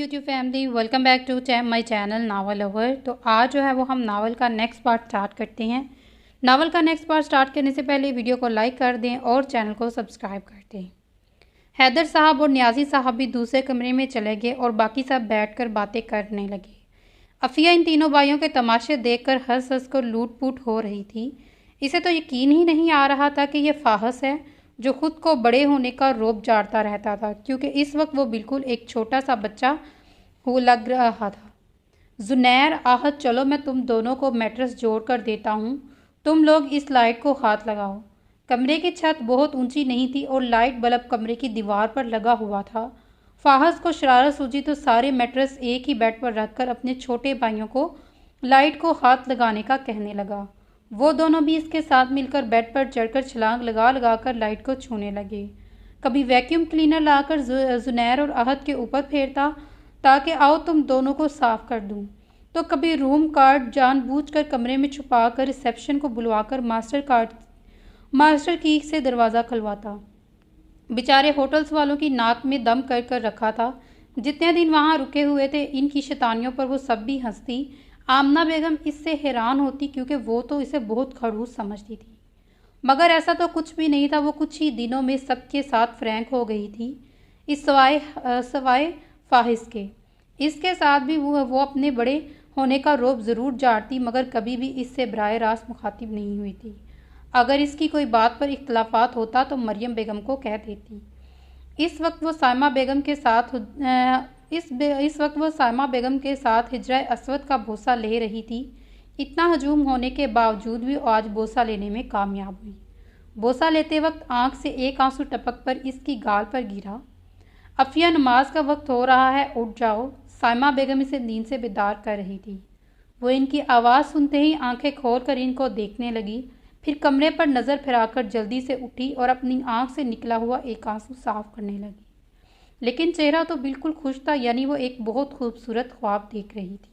YouTube family, welcome back to my channel novel lover. तो आज जो है वो हम नावल का नेक्स्ट पार्ट स्टार्ट करते हैं। नावल का नेक्स्ट पार्ट स्टार्ट करने से पहले वीडियो को लाइक कर दें और चैनल को सब्सक्राइब कर दें। हैदर साहब और न्याजी साहब भी दूसरे कमरे में चले गए और बाकी सब बैठकर बातें करने लगे। अफिया इन तीनों भाइयों के तमाशे देखकर हंस हंस कर लूट पुट हो रही थी। इसे तो यकीन ही नहीं आ रहा था कि यह फाहस है जो खुद को बड़े होने का रौब झाड़ता रहता था, क्योंकि इस वक्त वो बिल्कुल एक छोटा सा बच्चा हो लग रहा था। जुनैर, आहत, चलो मैं तुम दोनों को मैट्रेस जोड़ कर देता हूँ, तुम लोग इस लाइट को हाथ लगाओ। कमरे की छत बहुत ऊंची नहीं थी और लाइट बल्ब कमरे की दीवार पर लगा हुआ था। फाहस को शरारत सूझी तो सारे मैट्रेस एक ही बेड पर रखकर अपने छोटे भाइयों को लाइट को हाथ लगाने का कहने लगा। वो दोनों भी इसके साथ मिलकर बेड पर चढ़कर छलांग लगा लगा कर लाइट को छूने लगे। कभी वैक्यूम क्लीनर लाकर जुनैर और आहत के ऊपर फेरता ताकि आओ तुम दोनों को साफ कर दूं, तो कभी रूम कार्ड जानबूझकर कमरे में छुपाकर रिसेप्शन को बुलवाकर मास्टर की से दरवाज़ा खुलवाता। बेचारे होटल्स वालों की नाक में दम कर कर रखा था। जितने दिन वहाँ रुके हुए थे इनकी शैतानियों पर वो सब भी हंसती। आमना बेगम इससे हैरान होती क्योंकि वो तो इसे बहुत खड़ूस समझती थी, मगर ऐसा तो कुछ भी नहीं था। वो कुछ ही दिनों में सबके साथ फ्रैंक हो गई थी, इस सवाए फाहिश के। इसके साथ भी वो अपने बड़े होने का रौब ज़रूर झाड़ती, मगर कभी भी इससे बराह रास्त मुखातिब नहीं हुई थी। अगर इसकी कोई बात पर इख्तलाफात होता तो मरियम बेगम को कह देती। इस वक्त वो साइमा बेगम के साथ हिजरा असवद का बोसा ले रही थी। इतना हजूम होने के बावजूद भी आज बोसा लेने में कामयाब हुई। बोसा लेते वक्त आंख से एक आंसू टपक पर इसकी गाल पर गिरा। अफिया, नमाज का वक्त हो रहा है, उठ जाओ। साइमा बेगम इसे नींद से बेदार कर रही थी। वो इनकी आवाज़ सुनते ही आंखें खोलकर इनको देखने लगी, फिर कमरे पर नज़र फिराकर जल्दी से उठी और अपनी आंख से निकला हुआ एक आंसू साफ करने लगी। लेकिन चेहरा तो बिल्कुल खुश था, यानी वो एक बहुत खूबसूरत ख्वाब देख रही थी।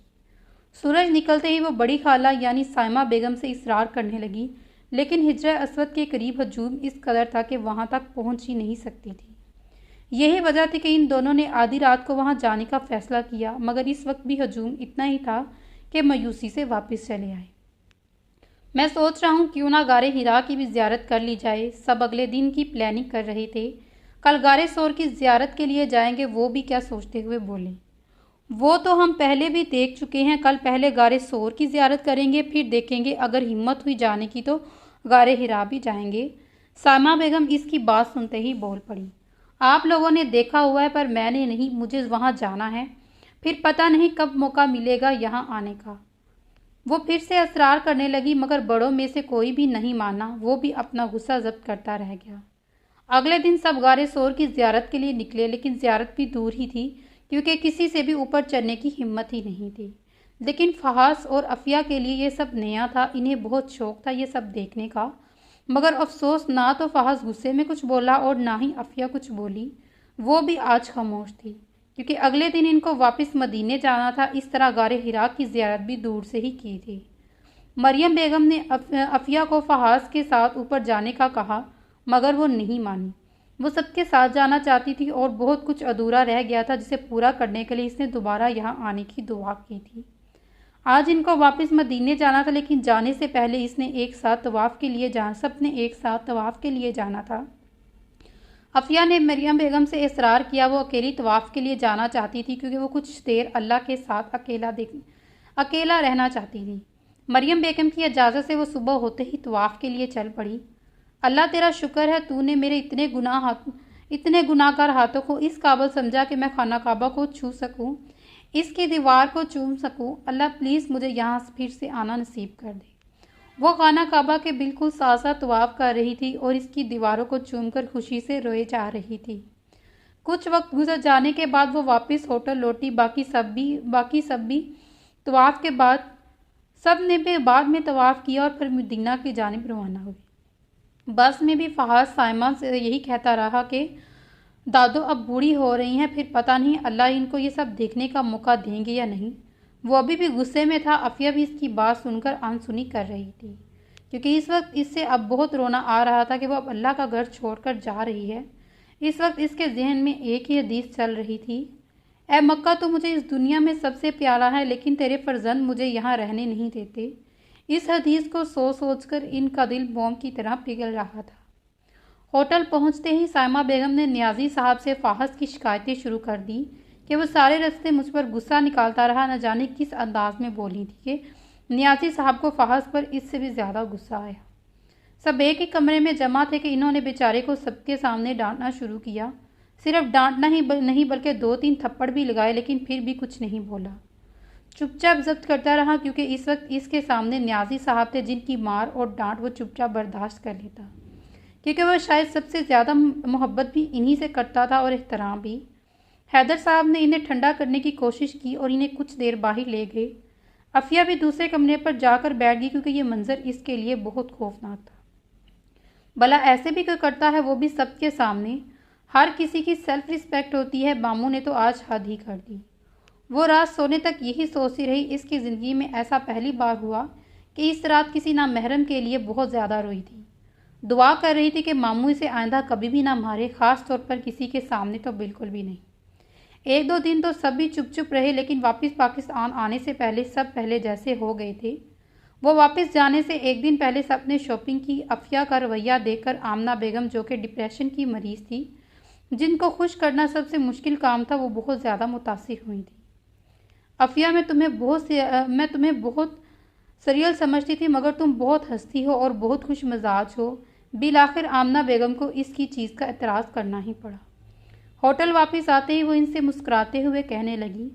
सूरज निकलते ही वो बड़ी खाला यानी साइमा बेगम से इसरार करने लगी, लेकिन हिजरा असवद के करीब हजूम इस कदर था कि वहाँ तक पहुँच ही नहीं सकती थी। यही वजह थी कि इन दोनों ने आधी रात को वहाँ जाने का फैसला किया, मगर इस वक्त भी हजूम इतना ही था कि मायूसी से वापस चले आए। मैं सोच रहा हूँ क्यों ना गारे हिरा की भी ज़ियारत कर ली जाए। सब अगले दिन की प्लानिंग कर रहे थे। कल गारे सोर की ज़ियारत के लिए जाएंगे। वो भी क्या सोचते हुए बोले, वो तो हम पहले भी देख चुके हैं। कल पहले गारे सोर की ज़ियारत करेंगे, फिर देखेंगे अगर हिम्मत हुई जाने की तो गारे हिरा भी जाएंगे। साइमा बेगम इसकी बात सुनते ही बोल पड़ी, आप लोगों ने देखा हुआ है पर मैंने नहीं, मुझे वहाँ जाना है, फिर पता नहीं कब मौका मिलेगा यहाँ आने का। वो फिर से असरार करने लगी, मगर बड़ों में से कोई भी नहीं माना। वो भी अपना गुस्सा जब्त करता रह गया। अगले दिन सब गारे सोर की ज़ियारत के लिए निकले, लेकिन ज़ियारत भी दूर ही थी क्योंकि किसी से भी ऊपर चढ़ने की हिम्मत ही नहीं थी। लेकिन फहास और अफिया के लिए ये सब नया था। इन्हें बहुत शौक था ये सब देखने का, मगर अफसोस ना तो फहास गुस्से में कुछ बोला और ना ही अफिया कुछ बोली। वो भी आज खामोश थी क्योंकि अगले दिन इनको वापस मदीने जाना था। इस तरह गारे हिरा की ज़ियारत भी दूर से ही की थी। मरियम बेगम ने अफिया को फहास के साथ ऊपर जाने का कहा, मगर वो नहीं मानी। वो सबके साथ जाना चाहती थी और बहुत कुछ अधूरा रह गया था जिसे पूरा करने के लिए इसने दोबारा यहाँ आने की दुआ की थी। आज इनको वापस मदीने जाना था, लेकिन जाने से पहले इसने सबने एक साथ तवाफ़ के लिए जाना था। अफिया ने मरियम बेगम से इसरार किया। वो अकेली तवाफ़ के लिए जाना चाहती थी क्योंकि वो कुछ देर अल्लाह के साथ अकेला रहना चाहती थी। मरियम बेगम की इजाज़त से वो सुबह होते ही तवाफ़ के लिए चल पड़ी। अल्लाह तेरा शुक्र है, तूने मेरे इतने गुनाहगार हाथों को इस काबिल समझा कि मैं खाना काबा को छू सकूं, इसकी दीवार को चूम सकूं। अल्लाह प्लीज़ मुझे यहाँ फिर से आना नसीब कर दे। वो खाना काबा के बिल्कुल साथ साथ तवाफ़ कर रही थी और इसकी दीवारों को चूमकर खुशी से रोए जा रही थी। कुछ वक्त गुजर जाने के बाद वो वापस होटल लौटी। बाकी सब भी तवाफ़ के बाद सब ने भी बाद में तवाफ़ किया और फिर मदीना की जानिब रवाना हुए। बस में भी फहाद साइमा से यही कहता रहा कि दादो अब बूढ़ी हो रही हैं, फिर पता नहीं अल्लाह इनको ये सब देखने का मौका देंगे या नहीं। वो अभी भी गुस्से में था। अफिया भी इसकी बात सुनकर अनसुनी कर रही थी क्योंकि इस वक्त इससे अब बहुत रोना आ रहा था कि वो अब अल्लाह का घर छोड़कर जा रही है। इस वक्त इसके जहन में एक ही हदीस चल रही थी, ए मक्का, तो मुझे इस दुनिया में सबसे प्यारा है, लेकिन तेरे फर्जंद मुझे यहाँ रहने नहीं देते। इस हदीस को सोचकर इनका दिल बम की तरह पिघल रहा था। होटल पहुंचते ही साइमा बेगम ने नियाजी साहब से फाहस की शिकायतें शुरू कर दी कि वो सारे रास्ते मुझ पर गुस्सा निकालता रहा। न जाने किस अंदाज में बोली थी कि नियाजी साहब को फाहस पर इससे भी ज़्यादा गुस्सा आया। सब एक ही कमरे में जमा थे कि इन्होंने बेचारे को सबके सामने डांटना शुरू किया। सिर्फ डांटना ही नहीं बल्कि 2-3 थप्पड़ भी लगाए, लेकिन फिर भी कुछ नहीं बोला। चुपचाप जब्त करता रहा, क्योंकि इस वक्त इसके सामने नियाजी साहब थे जिनकी मार और डांट वो चुपचाप बर्दाश्त कर लेता, क्योंकि वह शायद सबसे ज़्यादा मोहब्बत भी इन्हीं से करता था और एहतराम भी। हैदर साहब ने इन्हें ठंडा करने की कोशिश की और इन्हें कुछ देर बाहर ले गए। अफिया भी दूसरे कमरे पर जाकर बैठ गई, क्योंकि ये मंजर इसके लिए बहुत खौफनाक था। भला ऐसे भी कोई करता है, वो भी सबके सामने। हर किसी की सेल्फ रिस्पेक्ट होती है। मामू ने तो आज हद ही कर दी। वो रात सोने तक यही सोचती रही। इसकी ज़िंदगी में ऐसा पहली बार हुआ कि इस रात किसी नामहरम के लिए बहुत ज़्यादा रोई थी। दुआ कर रही थी कि मामू इसे आइंदा कभी भी ना मारे, ख़ास तौर पर किसी के सामने तो बिल्कुल भी नहीं। 1-2 दिन तो सब भी चुप चुप रहे, लेकिन वापस पाकिस्तान आने से पहले सब पहले जैसे हो गए थे। वो वापस जाने से एक दिन पहले सब ने शॉपिंग की। अफिया का रवैया देखकर आमना बेगम, जो कि डिप्रेशन की मरीज़ थी, जिनको खुश करना सबसे मुश्किल काम था, वो बहुत ज़्यादा मुतासिर हुई थी। अफिया, मैं तुम्हें बहुत सरियल समझती थी, मगर तुम बहुत हंसती हो और बहुत खुश मिजाज हो। बिलाखिर आमना बेगम को इसकी चीज़ का एतराज़ करना ही पड़ा। होटल वापस आते ही वो इनसे मुस्कुराते हुए कहने लगी,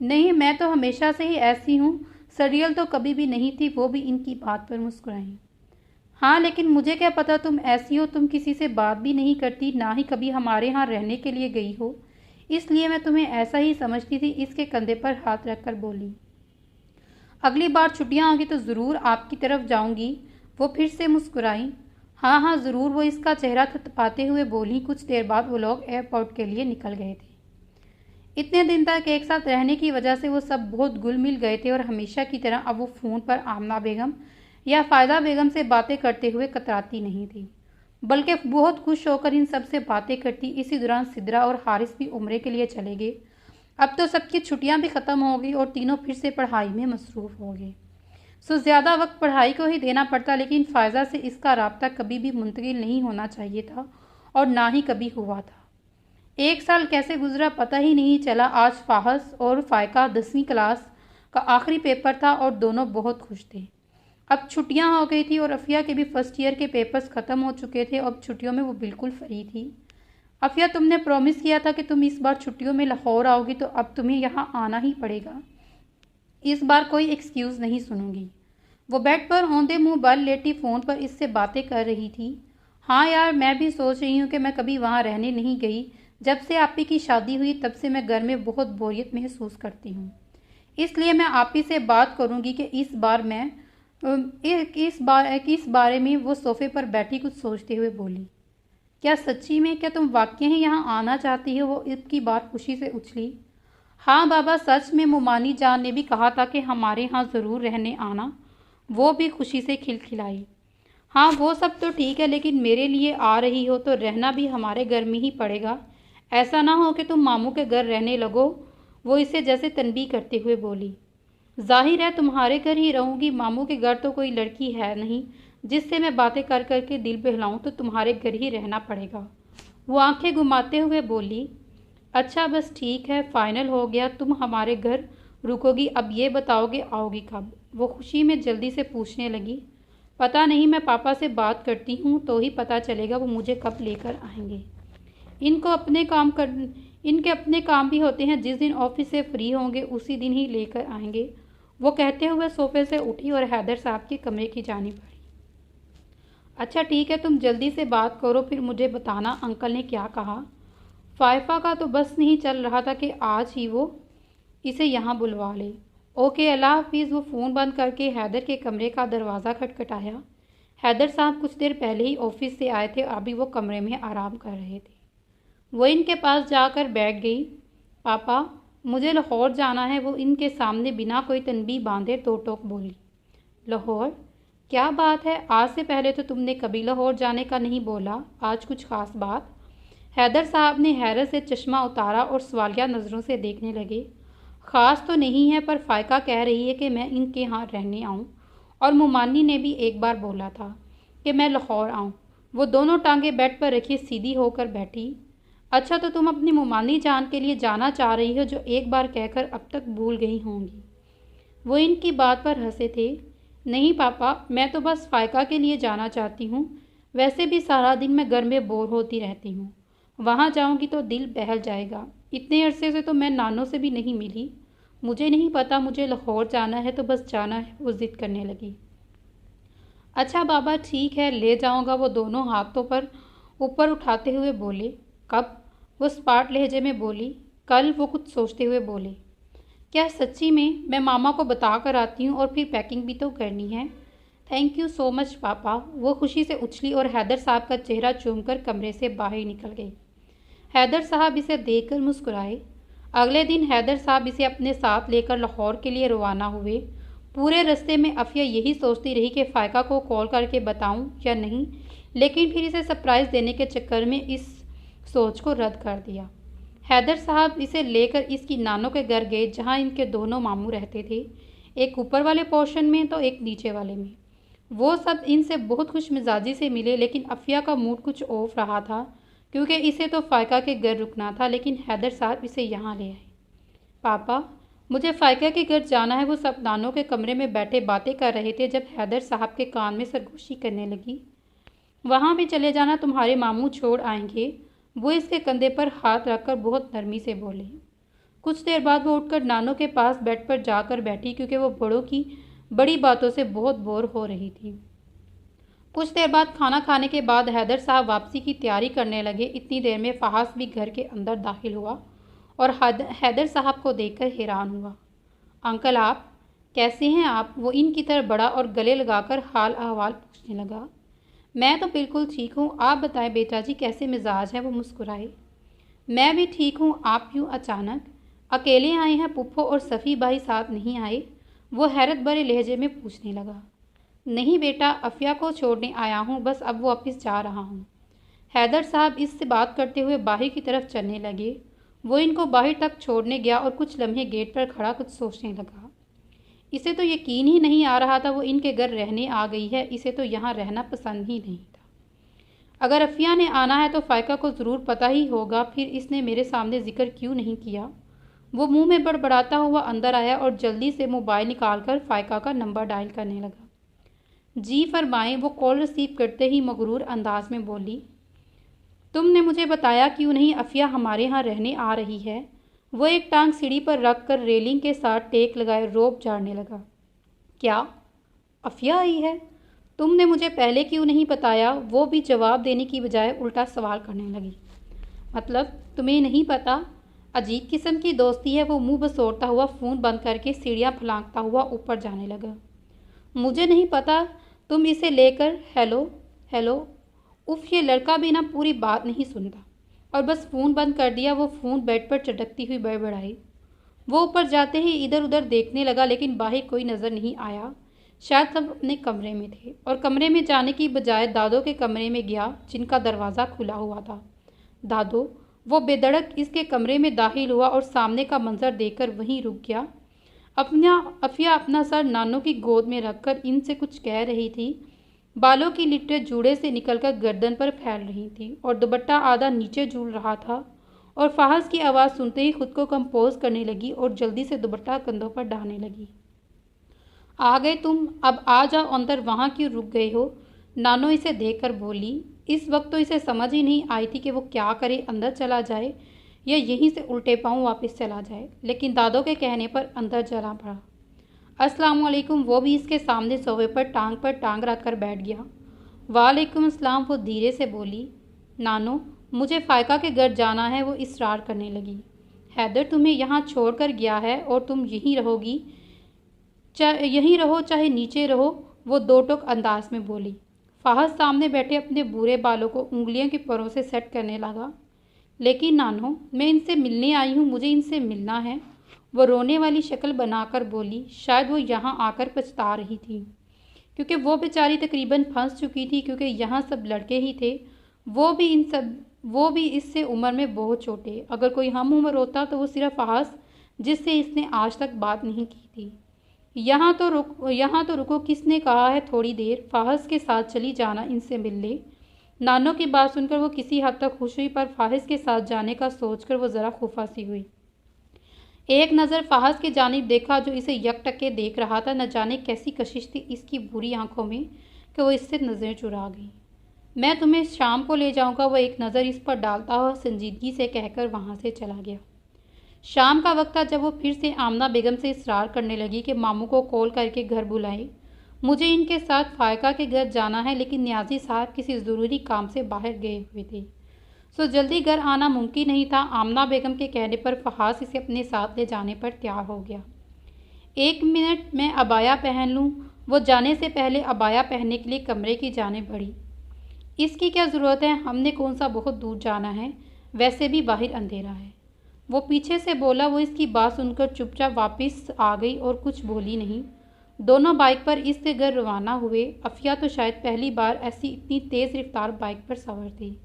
नहीं, मैं तो हमेशा से ही ऐसी हूँ, सरियल तो कभी भी नहीं थी। वो भी इनकी बात पर मुस्कुराई। हाँ, लेकिन मुझे क्या पता तुम ऐसी हो। तुम किसी से बात भी नहीं करती, ना ही कभी हमारे यहाँ रहने के लिए गई हो, इसलिए मैं तुम्हें ऐसा ही समझती थी। इसके कंधे पर हाथ रखकर बोली, अगली बार छुट्टियाँ होंगी तो ज़रूर आपकी तरफ जाऊँगी। वो फिर से मुस्कुराई। हाँ हाँ ज़रूर, वो इसका चेहरा थपथपाते हुए बोली। कुछ देर बाद वो लोग एयरपोर्ट के लिए निकल गए थे। इतने दिन तक एक साथ रहने की वजह से वो सब बहुत घुल मिल गए थे और हमेशा की तरह अब वो फ़ोन पर आमना बेगम या फ़ायदा बेगम से बातें करते हुए कतराती नहीं थी, बल्कि बहुत खुश होकर इन सब से बातें करती। इसी दौरान सिद्रा और हारिस भी उम्रे के लिए चले गए। अब तो सबकी छुट्टियां भी ख़त्म हो गई और तीनों फिर से पढ़ाई में मसरूफ़ हो गए। सो ज़्यादा वक्त पढ़ाई को ही देना पड़ता, लेकिन फ़ायदा से इसका राब्ता कभी भी मुंतकिल नहीं होना चाहिए था और ना ही कभी हुआ था। 1 साल कैसे गुजरा पता ही नहीं चला। आज फाहस और फ़ायका 10वीं क्लास का आखिरी पेपर था और दोनों बहुत खुश थे। अब छुट्टियां हो गई थी और अफिया के भी फर्स्ट ईयर के पेपर्स ख़त्म हो चुके थे। अब छुट्टियों में वो बिल्कुल फ्री थी। अफिया, तुमने प्रॉमिस किया था कि तुम इस बार छुट्टियों में लाहौर आओगी, तो अब तुम्हें यहाँ आना ही पड़ेगा। इस बार कोई एक्सक्यूज़ नहीं सुनूंगी। वो बेड पर औंधे मुँह बल लेटी फ़ोन पर इससे बातें कर रही थी। हाँ यार, मैं भी सोच रही हूँ कि मैं कभी वहाँ रहने नहीं गई। जब से आपी की शादी हुई तब से मैं घर में बहुत बोरियत महसूस करती हूँ। इसलिए मैं आपी से बात करूँगी कि इस बारे में। वो सोफ़े पर बैठी कुछ सोचते हुए बोली, क्या सच्ची में? क्या तुम वाकई ही यहाँ आना चाहती हो? वो इसकी बात खुशी से उछली। हाँ बाबा, सच में। मोमानी जान ने भी कहा था कि हमारे यहाँ ज़रूर रहने आना। वो भी खुशी से खिलखिलाई। हाँ, वो सब तो ठीक है, लेकिन मेरे लिए आ रही हो तो रहना भी हमारे घर में ही पड़ेगा। ऐसा ना हो कि तुम मामू के घर रहने लगो। वो इसे जैसे तनबीह करते हुए बोली, जाहिर है तुम्हारे घर ही रहूँगी। मामू के घर तो कोई लड़की है नहीं जिससे मैं बातें कर करके दिल बहलाऊँ, तो तुम्हारे घर ही रहना पड़ेगा। वो आंखें घुमाते हुए बोली, अच्छा बस ठीक है, फाइनल हो गया। तुम हमारे घर रुकोगी। अब ये बताओगे आओगी कब? वो खुशी में जल्दी से पूछने लगी। पता नहीं, मैं पापा से बात करती हूँ तो ही पता चलेगा वो मुझे कब लेकर आएंगे। इनके अपने काम भी होते हैं। जिस दिन ऑफिस से फ्री होंगे उसी दिन ही लेकर आएंगे। वो कहते हुए सोफे से उठी और हैदर साहब के कमरे की जानिब बढ़ी। अच्छा ठीक है, तुम जल्दी से बात करो, फिर मुझे बताना अंकल ने क्या कहा। फ़ायफ़ा का तो बस नहीं चल रहा था कि आज ही वो इसे यहाँ बुलवा ले। ओके, अल्लाह हाफिज़। वो फ़ोन बंद करके हैदर के कमरे का दरवाज़ा खटखटाया। हैदर साहब कुछ देर पहले ही ऑफिस से आए थे। अभी वो कमरे में आराम कर रहे थे। वो इनके पास जाकर बैठ गई। पापा, मुझे लाहौर जाना है। वो इनके सामने बिना कोई तनबीह बांधे दो टोक बोली। लाहौर? क्या बात है? आज से पहले तो तुमने कभी लाहौर जाने का नहीं बोला। आज कुछ ख़ास बात? हैदर साहब ने हैरत से चश्मा उतारा और सवालिया नज़रों से देखने लगे। ख़ास तो नहीं है, पर फ़ायका कह रही है कि मैं इनके यहाँ रहने आऊँ, और मुमानी ने भी एक बार बोला था कि मैं लाहौर आऊँ। वो दोनों टांगें बेड पर रखी सीधी होकर बैठी। अच्छा, तो तुम अपनी मुमानी जान के लिए जाना चाह रही हो, जो एक बार कहकर अब तक भूल गई होंगी। वो इनकी बात पर हंसे थे। नहीं पापा, मैं तो बस फ़ायका के लिए जाना चाहती हूँ। वैसे भी सारा दिन मैं घर में बोर होती रहती हूँ। वहाँ जाऊँगी तो दिल बहल जाएगा। इतने अरसे से तो मैं नानों से भी नहीं मिली। मुझे नहीं पता, मुझे लाहौर जाना है तो बस जाना है, वो ज़िद करने लगी। अच्छा बाबा ठीक है, ले जाऊँगा, वो दोनों हाथों पर ऊपर उठाते हुए बोले। कब? वो स्पाट लहजे में बोली। कल, वो कुछ सोचते हुए बोले। क्या सच्ची में? मैं मामा को बता कर आती हूँ, और फिर पैकिंग भी तो करनी है। थैंक यू सो मच पापा। वो खुशी से उछली और हैदर साहब का चेहरा चूमकर कमरे से बाहर निकल गई। हैदर साहब इसे देखकर मुस्कुराए। अगले दिन हैदर साहब इसे अपने साथ लेकर लाहौर के लिए रवाना हुए। पूरे रास्ते में अफिया यही सोचती रही कि फ़ायका को कॉल करके बताऊं या नहीं, लेकिन फिर इसे सरप्राइज़ देने के चक्कर में इस सोच को रद्द कर दिया। हैदर साहब इसे लेकर इसकी नानों के घर गए, जहां इनके दोनों मामू रहते थे, एक ऊपर वाले पोर्शन में तो एक नीचे वाले में। वो सब इनसे बहुत खुश मिजाजी से मिले, लेकिन अफिया का मूड कुछ ऑफ रहा था, क्योंकि इसे तो फ़ायका के घर रुकना था, लेकिन हैदर साहब इसे यहाँ ले आए। पापा, मुझे फ़ायका के घर जाना है। वो सब नानों के कमरे में बैठे बातें कर रहे थे जब हैदर साहब के कान में सरगोशी करने लगी। वहाँ भी चले जाना, तुम्हारे मामू छोड़ आएंगे। वो इसके कंधे पर हाथ रखकर बहुत नरमी से बोले। कुछ देर बाद वो उठकर नानों के पास बेड पर जाकर बैठी, क्योंकि वो बड़ों की बड़ी बातों से बहुत बोर हो रही थी। कुछ देर बाद खाना खाने के बाद हैदर साहब वापसी की तैयारी करने लगे। इतनी देर में फहास भी घर के अंदर दाखिल हुआ और हैदर साहब को देखकर हैरान हुआ। अंकल, आप कैसे हैं आप? वो इनकी तरफ बढ़ा और गले लगाकर हाल अहवाल पूछने लगा। मैं तो बिल्कुल ठीक हूँ, आप बताएं बेटा जी, कैसे मिजाज है? वो मुस्कुराए। मैं भी ठीक हूँ। आप यूँ अचानक अकेले आए हैं? पुप्पो और सफ़ी भाई साथ नहीं आए? वो हैरत भरे लहजे में पूछने लगा। नहीं बेटा, अफिया को छोड़ने आया हूँ, बस अब वो वापस जा रहा हूँ। हैदर साहब इससे बात करते हुए बाहर की तरफ चलने लगे। वो इनको बाहर तक छोड़ने गया और कुछ लम्हे गेट पर खड़ा कुछ सोचने लगा। इसे तो यकीन ही नहीं आ रहा था वो इनके घर रहने आ गई है। इसे तो यहाँ रहना पसंद ही नहीं था। अगर अफिया ने आना है तो फ़ायका को ज़रूर पता ही होगा, फिर इसने मेरे सामने जिक्र क्यों नहीं किया? वो मुंह में बड़बड़ाता हुआ अंदर आया और जल्दी से मोबाइल निकालकर फ़ायका का नंबर डायल करने लगा। जी फरमाएं। वो कॉल रिसीव करते ही मगरूर अंदाज में बोली। तुमने मुझे बताया क्यों नहीं अफिया हमारे यहाँ रहने आ रही है? वो एक टांग सीढ़ी पर रख कर रेलिंग के साथ टेक लगाए रोब झाड़ने लगा। क्या अफिया आई है? तुमने मुझे पहले क्यों नहीं बताया? वो भी जवाब देने की बजाय उल्टा सवाल करने लगी। मतलब तुम्हें नहीं पता? अजीब किस्म की दोस्ती है। वो मुंह बसोरता हुआ फ़ोन बंद करके सीढ़ियाँ फलांगता हुआ ऊपर जाने लगा। मुझे नहीं पता। तुम इसे लेकर हेलो हेलो। उफ, ये लड़का भी ना पूरी बात नहीं सुनता और बस फ़ोन बंद कर दिया। वो फ़ोन बेड पर चटकती हुई बड़बड़ाई। वो ऊपर जाते ही इधर उधर देखने लगा, लेकिन बाहर कोई नज़र नहीं आया। शायद सब अपने कमरे में थे, और कमरे में जाने की बजाय दादो के कमरे में गया, जिनका दरवाज़ा खुला हुआ था। दादो। वो बेधड़क इसके कमरे में दाखिल हुआ और सामने का मंजर देखकर वहीं रुक गया। अफिया अपना सर नानों की गोद में रखकर इनसे कुछ कह रही थी। बालों की लिट्टें जूड़े से निकलकर गर्दन पर फैल रही थी और दुपट्टा आधा नीचे झूल रहा था। और फहस की आवाज़ सुनते ही खुद को कंपोज करने लगी और जल्दी से दुपट्टा कंधों पर डालने लगी। आ गए तुम? अब आ जाओ अंदर, वहाँ क्यों रुक गए हो? नानो इसे देखकर बोली। इस वक्त तो इसे समझ ही नहीं आई थी कि वो क्या करे, अंदर चला जाए या यहीं से उल्टे पाँव वापस चला जाए, लेकिन दादो के कहने पर अंदर चला पड़ा। अस्सलाम वालेकुम। वो भी इसके सामने सोफे पर टांग रख कर बैठ गया। वालेकुम अस्सलाम। वो धीरे से बोली। नानो, मुझे फ़ायका के घर जाना है। वो इसरार करने लगी। हैदर तुम्हें यहाँ छोड़कर गया है और तुम यहीं रहोगी, यहीं रहो चाहे नीचे रहो, वो दो टोक अंदाज में बोली। फाहद सामने बैठे अपने बुरे बालों को उंगलियों की परों से सेट करने लगा। लेकिन नानो, मैं इनसे मिलने आई हूँ, मुझे इनसे मिलना है। वो रोने वाली शक्ल बनाकर बोली। शायद वो यहाँ आकर पछता रही थी, क्योंकि वो बेचारी तकरीबन फंस चुकी थी, क्योंकि यहाँ सब लड़के ही थे। वो भी इससे उम्र में बहुत छोटे। अगर कोई हम उम्र होता तो वो सिर्फ फहास, जिससे इसने आज तक बात नहीं की थी। यहाँ तो रुको, किसने कहा है थोड़ी देर? फाहिज के साथ चली जाना इनसे मिलने। नानो की बात सुनकर वो किसी हद तक खुश हुई, पर फाहिज के साथ जाने का सोचकर वो ज़रा खुफा सी हुई। एक नज़र फाहिज की जानिब देखा जो इसे यकटके देख रहा था। न जाने कैसी कशिश थी इसकी बुरी आंखों में कि वो इससे नज़र चुरा गई। मैं तुम्हें शाम को ले जाऊंगा, वो एक नज़र इस पर डालता हुआ संजीदगी से कहकर वहाँ से चला गया। शाम का वक्त था जब वो फिर से आमना बेगम से इसरार करने लगी कि मामू को कॉल करके घर बुलाए। मुझे इनके साथ फायका के घर जाना है, लेकिन नियाजी साहब किसी ज़रूरी काम से बाहर गए हुए थे, सो जल्दी घर आना मुमकिन नहीं था। आमना बेगम के कहने पर फहास इसे अपने साथ ले जाने पर तैयार हो गया। 1 मिनट मैं अबाया पहन लूँ। वो जाने से पहले अबाया पहनने के लिए कमरे की जानिब बढ़ी। इसकी क्या ज़रूरत है, हमने कौन सा बहुत दूर जाना है, वैसे भी बाहर अंधेरा है, वो पीछे से बोला। वो इसकी बात सुनकर चुपचाप वापस आ गई और कुछ बोली नहीं। दोनों बाइक पर इससे घर रवाना हुए। अफिया तो शायद पहली बार ऐसी इतनी तेज़ रफ्तार बाइक पर सवार थी।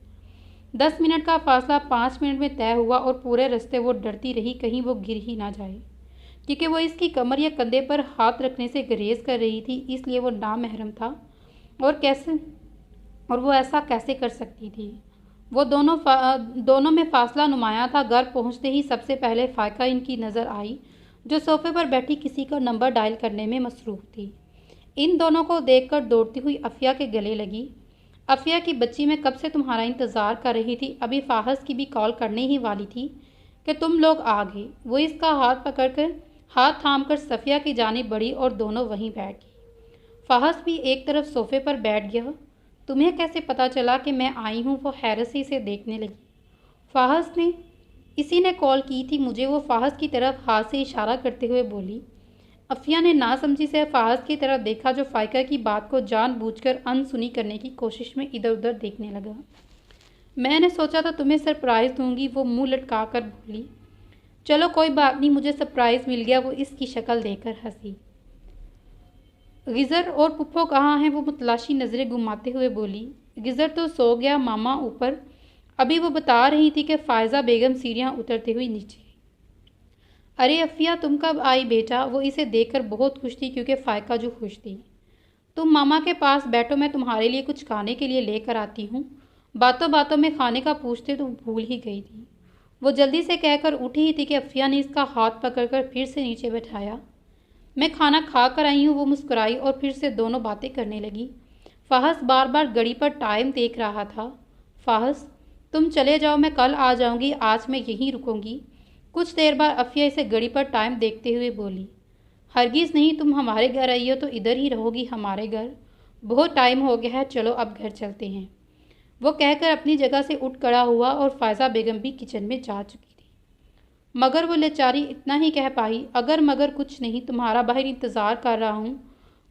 10 मिनट का फासला 5 मिनट में तय हुआ और पूरे रास्ते वो डरती रही कहीं वो गिर ही ना जाए, क्योंकि वो इसकी कमर या कंधे पर हाथ रखने से गुरेज कर रही थी, इसलिए वो नामहरम था और वो ऐसा कैसे कर सकती थी। वो दोनों में फासला नुमाया था। घर पहुंचते ही सबसे पहले फायका इनकी नज़र आई, जो सोफे पर बैठी किसी का नंबर डायल करने में मसरूफ़ थी। इन दोनों को देखकर दौड़ती हुई अफिया के गले लगी। अफिया की बच्ची, मैं कब से तुम्हारा इंतज़ार कर रही थी, अभी फाहस की भी कॉल करने ही वाली थी कि तुम लोग आ गए। वो इसका हाथ थाम कर सफ़िया की जानिब बढ़ी और दोनों वहीं बैठ गई। फाहस भी एक तरफ सोफे पर बैठ गया। तुम्हें कैसे पता चला कि मैं आई हूँ? वो हैरत से देखने लगी। फाहस ने, इसी ने कॉल की थी मुझे, वो फाहस की तरफ हाथ से इशारा करते हुए बोली। अफिया ने नासमझी से फाहस की तरफ देखा, जो फायका की बात को जानबूझकर अनसुनी करने की कोशिश में इधर उधर देखने लगा। मैंने सोचा था तुम्हें सरप्राइज़ दूंगी, वो मुंह लटका कर बोली। चलो कोई बात नहीं, मुझे सरप्राइज़ मिल गया, वो इसकी शक्ल देखकर हंसी। गिज़र और पुप्पो कहाँ हैं? वो मुतलाशी नज़रें घुमाते हुए बोली। गिज़र तो सो गया, मामा ऊपर। अभी वो बता रही थी कि फ़ायज़ा बेगम सीढ़ियाँ उतरते हुए नीचे। अरे अफिया, तुम कब आई बेटा? वो इसे देखकर बहुत खुश थी, क्योंकि फायका जो खुश थी। तुम मामा के पास बैठो, मैं तुम्हारे लिए कुछ खाने के लिए लेकर आती हूँ। बातों बातों में खाने का पूछते तो भूल ही गई थी। वो जल्दी से कहकर उठी ही थी कि अफिया ने इसका हाथ पकड़कर फिर से नीचे बैठाया। मैं खाना खा कर आई हूँ, वो मुस्कुराई और फिर से दोनों बातें करने लगी। फाहस बार बार घड़ी पर टाइम देख रहा था। फाहस, तुम चले जाओ, मैं कल आ जाऊँगी, आज मैं यहीं रुकूंगी। कुछ देर बाद अफिया इसे घड़ी पर टाइम देखते हुए बोली। हरगिज़ नहीं, तुम हमारे घर आई हो तो इधर ही रहोगी, हमारे घर। बहुत टाइम हो गया है, चलो अब घर चलते हैं। वो कहकर अपनी जगह से उठ खड़ा हुआ और फ़ायज़ा बेगम भी किचन में जा चुकी थी। मगर वो बेचारी इतना ही कह पाई, अगर मगर कुछ नहीं, तुम्हारा बाहर इंतज़ार कर रहा हूँ।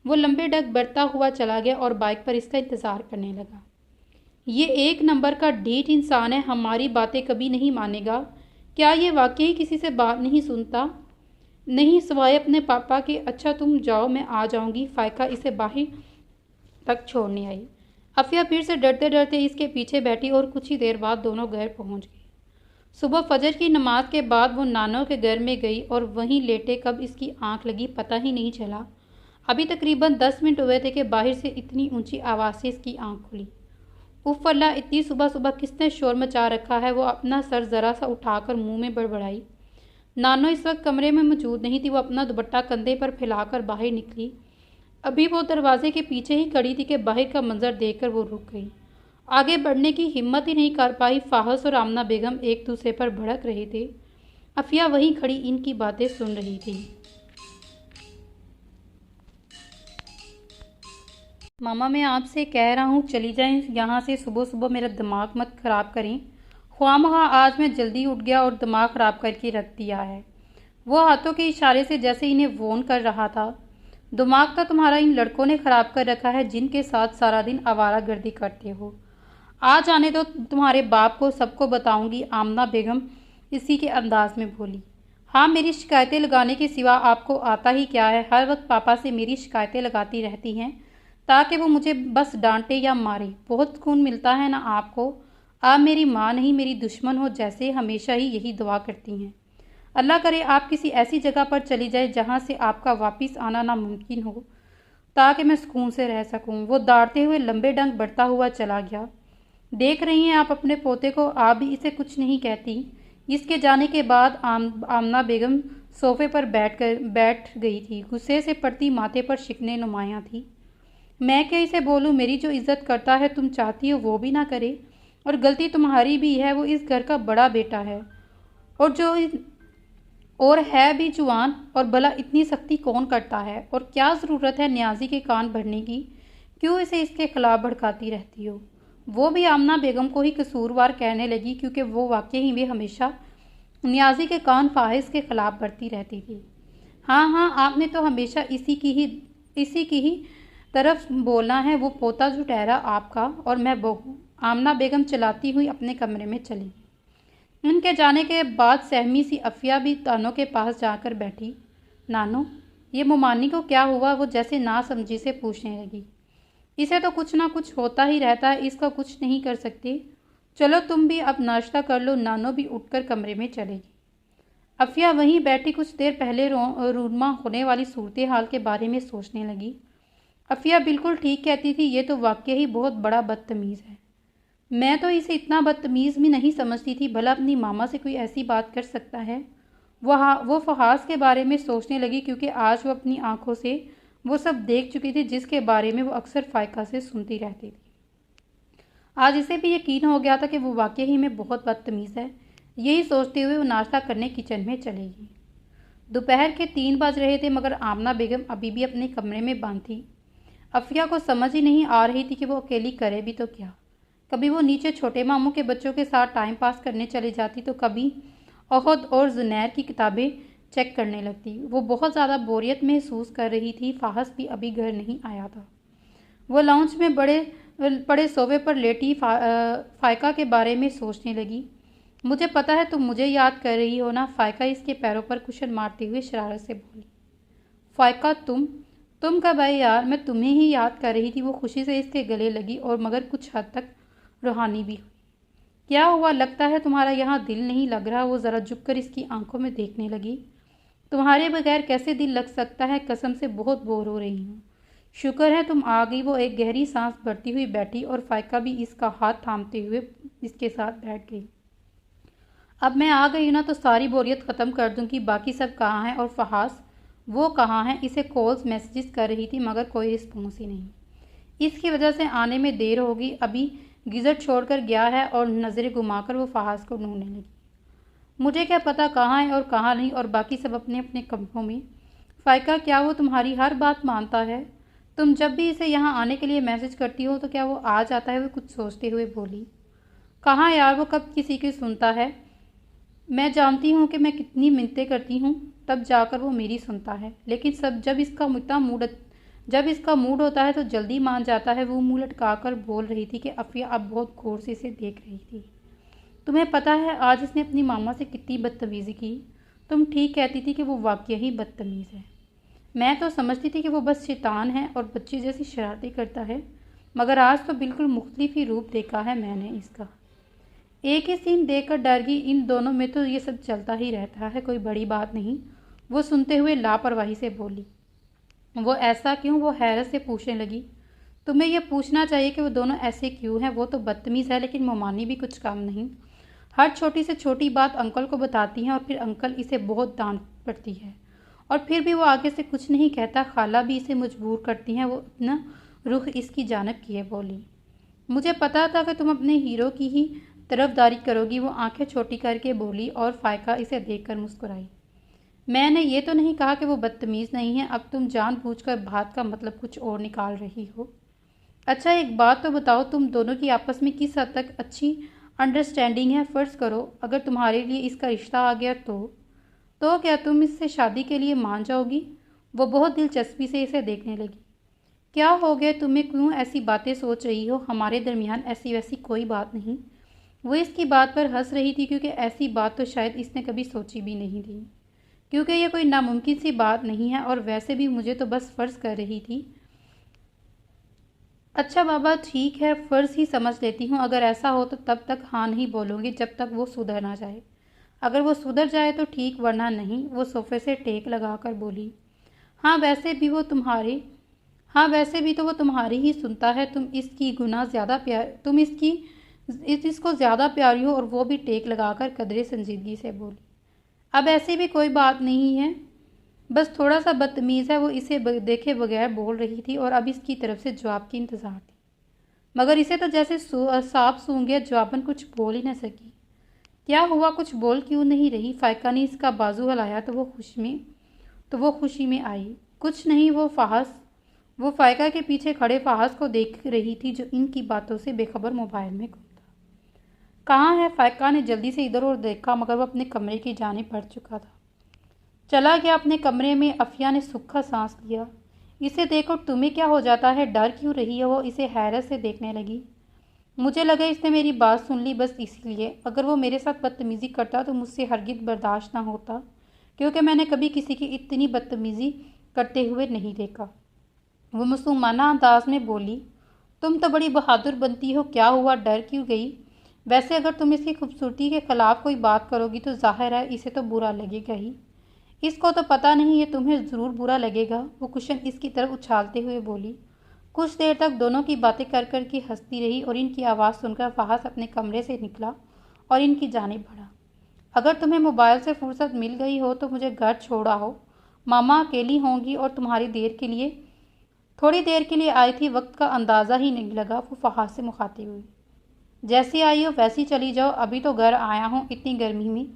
वो लंबे डग बढ़ता हुआ चला गया और बाइक पर इसका इंतज़ार करने लगा। ये 1 नंबर का ढीठ इंसान है, हमारी बातें कभी नहीं मानेगा। क्या ये वाकई किसी से बात नहीं सुनता? नहीं, सिवाय अपने पापा के। अच्छा तुम जाओ, मैं आ जाऊंगी। फायका इसे बाहर तक छोड़ने आई। अफिया फिर से डरते डरते इसके पीछे बैठी और कुछ ही देर बाद दोनों घर पहुंच गए। सुबह फजर की नमाज के बाद वो नानो के घर में गई और वहीं लेटे कब इसकी आंख लगी पता ही नहीं चला। अभी तकरीबन 10 मिनट हुए थे कि बाहर से इतनी ऊंची आवाज़ से इसकी आंख खुली। उफ़ अल्लाह, इतनी सुबह सुबह किसने शोर मचा रखा है? वो अपना सर ज़रा सा उठाकर मुंह में बड़बड़ाई। नानो इस वक्त कमरे में मौजूद नहीं थी। वो अपना दुपट्टा कंधे पर फैलाकर बाहर निकली। अभी वो दरवाजे के पीछे ही खड़ी थी कि बाहर का मंजर देखकर वो रुक गई। आगे बढ़ने की हिम्मत ही नहीं कर पाई। फाहस और आमना बेगम एक दूसरे पर भड़क रहे थे। अफिया वहीं खड़ी इनकी बातें सुन रही थी। मामा, मैं आपसे कह रहा हूँ चली जाएं यहाँ से, सुबह सुबह मेरा दिमाग मत ख़राब करें। ख्वामख़ा आज मैं जल्दी उठ गया और दिमाग ख़राब करके रख दिया है। वो हाथों के इशारे से जैसे इन्हें वॉर्न कर रहा था। दिमाग तो तुम्हारा इन लड़कों ने ख़राब कर रखा है, जिनके साथ सारा दिन आवारागर्दी करते हो। आ जाने तो तुम्हारे बाप को सबको बताऊंगी, आमना बेगम इसी के अंदाज में बोली। हाँ, मेरी शिकायतें लगाने के सिवा आपको आता ही क्या है? हर वक्त पापा से मेरी शिकायतें लगाती रहती हैं ताकि वो मुझे बस डांटे या मारे। बहुत सुकून मिलता है ना आपको? आप मेरी माँ नहीं मेरी दुश्मन हो, जैसे हमेशा ही यही दुआ करती हैं। अल्लाह करे आप किसी ऐसी जगह पर चली जाए जहाँ से आपका वापस आना नामुमकिन हो, ताकि मैं सुकून से रह सकूं। वो दौड़ते हुए लंबे डंक बढ़ता हुआ चला गया। देख रही हैं आप अपने पोते को, आप भी इसे कुछ नहीं कहती। इसके जाने के बाद आमना बेगम सोफे पर बैठ गई थी। गुस्से से पड़ती माथे पर शिकने नुमायां थी। मैं क्या इसे बोलूं, मेरी जो इज्जत करता है तुम चाहती हो वो भी ना करे, और गलती तुम्हारी भी है। वो इस घर का बड़ा बेटा है और जो और है भी जुआन, और भला इतनी सख्ती कौन करता है, और क्या ज़रूरत है न्याजी के कान भरने की? क्यों इसे इसके खिलाफ भड़काती रहती हो? वो भी आमना बेगम को ही कसूरवार कहने लगी, क्योंकि वो वाकई ही वे हमेशा न्याजी के कान फाहिश के खिलाफ भरती रहती थी। हाँ हाँ, आपने तो हमेशा इसी की ही तरफ बोलना है। वो पोता जो ठहरा आपका और मैं बहू। आमना बेगम चलाती हुई अपने कमरे में चली गई। उनके जाने के बाद सहमी सी अफिया भी तानों के पास जाकर बैठी। नानो, ये मुमानी को क्या हुआ? वो जैसे ना समझी से पूछने लगी। इसे तो कुछ ना कुछ होता ही रहता है, इसका कुछ नहीं कर सकती। चलो तुम भी अब नाश्ता कर लो। नानो भी उठकर कमरे में चलेगी। अफिया वहीं बैठी कुछ देर पहले रूनमा होने वाली सूरत हाल के बारे में सोचने लगी। अफिया बिल्कुल ठीक कहती थी, ये तो वाकई ही बहुत बड़ा बदतमीज़ है। मैं तो इसे इतना बदतमीज़ भी नहीं समझती थी, भला अपनी मामा से कोई ऐसी बात कर सकता है। वो फहास के बारे में सोचने लगी, क्योंकि आज वो अपनी आंखों से वो सब देख चुकी थी जिसके बारे में वो अक्सर फ़ायका से सुनती रहती थी। आज इसे भी यकीन हो गया था कि वो वाकई ही में बहुत बदतमीज़ है। यही सोचते हुए वो नाश्ता करने किचन में चलेगी। दोपहर के 3 बज रहे थे, मगर आमना बेगम अभी भी अपने कमरे में बंद थी। अफिया को समझ ही नहीं आ रही थी कि वो अकेली करे भी तो क्या। कभी वो नीचे छोटे मामू के बच्चों के साथ टाइम पास करने चली जाती, तो कभी ओहद और जुनैर की किताबें चेक करने लगती। वो बहुत ज़्यादा बोरियत महसूस कर रही थी। फाहस भी अभी घर नहीं आया था। वो लाउंज में बड़े सोफे पर लेटी फ़ायका के बारे में सोचने लगी। मुझे पता है तुम मुझे याद कर रही हो ना? फ़ायका इसके पैरों पर कुशन मारते हुए शरारत से बोली। फ़ायका, तुम कब आई यार? मैं तुम्हें ही याद कर रही थी। वो खुशी से इसके गले लगी, और मगर कुछ हद तक रूहानी भी हुई। क्या हुआ? लगता है तुम्हारा यहाँ दिल नहीं लग रहा? वो ज़रा झुककर इसकी आंखों में देखने लगी। तुम्हारे बगैर कैसे दिल लग सकता है? कसम से बहुत बोर हो रही हूँ। शुक्र है तुम आ गई। वो एक गहरी सांस भरती हुई बैठी, और फ़ायका भी इसका हाथ थामते हुए इसके साथ बैठ गई। अब मैं आ गई ना, तो सारी बोरियत ख़त्म कर दूँगी। बाकी सब कहाँ हैं? और फहास, वो कहाँ हैं? इसे कॉल्स मैसेजेस कर रही थी, मगर कोई रिस्पॉन्स ही नहीं। इसकी वजह से आने में देर होगी। अभी गीज़र छोड़कर गया है। और नज़रें घुमाकर वो फहास को ढूंढने लगी। मुझे क्या पता कहाँ है और कहाँ नहीं। और बाकी सब अपने अपने कमरों में। फ़ायका, क्या वो तुम्हारी हर बात मानता है? तुम जब भी इसे यहाँ आने के लिए मैसेज करती हो तो क्या वो आ जाता है? वो कुछ सोचते हुए बोली। कहाँ यार, वो कब किसी की सुनता है। मैं जानती हूँ कि मैं कितनी मिन्नतें करती हूँ, तब जाकर वो मेरी सुनता है। लेकिन जब इसका मूड होता है तो जल्दी मान जाता है। वो मुँह लटकाकर बोल रही थी कि अफिया अब बहुत गौर से इसे देख रही थी। तुम्हें पता है आज इसने अपनी मामा से कितनी बदतमीज़ी की? तुम ठीक कहती थी कि वो वाकई ही बदतमीज़ है। मैं तो समझती थी कि वो बस शैतान है और बच्ची जैसी शरारतें करता है, मगर आज तो बिल्कुल मुख्तलिफ ही रूप देखा है मैंने इसका। एक ही सीन देखकर डर गई। इन दोनों में तो ये सब चलता ही रहता है, कोई बड़ी बात नहीं। वो सुनते हुए लापरवाही से बोली। वो ऐसा क्यों? वो हैरत से पूछने लगी। तुम्हें यह पूछना चाहिए कि वो दोनों ऐसे क्यों हैं। वो तो बदतमीज़ है, लेकिन मोमानी भी कुछ कम नहीं। हर छोटी से छोटी बात अंकल को बताती हैं, और फिर अंकल इसे बहुत डांट पड़ती है, और फिर भी वो आगे से कुछ नहीं कहता। खाला भी इसे मजबूर करती हैं। वो अपना रुख इसकी जानब किए बोली। मुझे पता था कि तुम अपने हीरो की ही तरफदारी करोगी। वो आंखें छोटी करके बोली, और फ़ायका इसे देखकर मुस्कुराई। मैंने ये तो नहीं कहा कि वो बदतमीज़ नहीं है। अब तुम जानबूझकर बात का मतलब कुछ और निकाल रही हो। अच्छा, एक बात तो बताओ, तुम दोनों की आपस में किस हद तक अच्छी अंडरस्टैंडिंग है? फ़र्ज़ करो अगर तुम्हारे लिए इसका रिश्ता आ गया तो क्या तुम इससे शादी के लिए मान जाओगी? वो बहुत दिलचस्पी से इसे देखने लगी। क्या हो गया तुम्हें? क्यों ऐसी बातें सोच रही हो? हमारे दरमियान ऐसी वैसी कोई बात नहीं। वो इसकी बात पर हंस रही थी, क्योंकि ऐसी बात तो शायद इसने कभी सोची भी नहीं थी, क्योंकि ये कोई नामुमकिन सी बात नहीं है। और वैसे भी मुझे तो बस फ़र्ज़ कर रही थी अच्छा बाबा ठीक है, फ़र्ज़ ही समझ लेती हूँ। अगर ऐसा हो तो तब तक हाँ नहीं बोलूँगी जब तक वो सुधर ना जाए। अगर वो सुधर जाए तो ठीक, वरना नहीं। वो सोफ़े से टेक लगाकर बोली। हाँ वैसे भी वो तुम्हारी हाँ वैसे भी तो वो तुम्हारी ही सुनता है। तुम इसको ज़्यादा प्यारी हो। और वो भी टेक लगाकर कदरे संजीदगी से बोली। अब ऐसी भी कोई बात नहीं है, बस थोड़ा सा बदतमीज़ है। वो इसे देखे बगैर बोल रही थी और अब इसकी तरफ से जवाब की इंतज़ार थी, मगर इसे तो जैसे सांप सूंघ गया। जवाबन कुछ बोल ही न सकी। क्या हुआ, कुछ बोल क्यों नहीं रही? फ़ाइका ने इसका बाजू हिलाया तो वो खुशी में आई। कुछ नहीं। वो फ़ाइका के पीछे खड़े फ़ाहस को देख रही थी, जो इनकी बातों से बेखबर मोबाइल में गुम था। कहाँ है? फ़ाइका ने जल्दी से इधर उधर देखा, मगर वो अपने कमरे की जानिब बढ़ चुका था। चला गया अपने कमरे में। अफिया ने सूखा सांस लिया। इसे देखो, तुम्हें क्या हो जाता है? डर क्यों रही है? वो इसे हैरत से देखने लगी। मुझे लगा इसने मेरी बात सुन ली, बस इसलिए। अगर वो मेरे साथ बदतमीज़ी करता तो मुझसे हरगिज़ बर्दाश्त ना होता, क्योंकि मैंने कभी किसी की इतनी बदतमीज़ी करते हुए नहीं देखा। वो मासूमाना अंदाज में बोली। तुम तो बड़ी बहादुर बनती हो। क्या हुआ, डर क्यों गई? वैसे अगर तुम इसकी खूबसूरती के ख़िलाफ़ कोई बात करोगी तो जाहिर है इसे तो बुरा लगेगा ही। इसको तो पता नहीं, ये तुम्हें ज़रूर बुरा लगेगा। वो कुशन इसकी तरफ उछालते हुए बोली। कुछ देर तक दोनों की बातें कर कर के हंसती रही और इनकी आवाज़ सुनकर फ़ाहस अपने कमरे से निकला और इनकी जानिब बढ़ा। अगर तुम्हें मोबाइल से फुर्सत मिल गई हो तो मुझे घर छोड़ा हो। मामा अकेली होंगी और थोड़ी देर के लिए आई थी। वक्त का अंदाज़ा ही नहीं लगा। वो फ़ाहस से मुखातिब हुई। जैसी आई हो वैसी चली जाओ। अभी तो घर आया हूँ, इतनी गर्मी में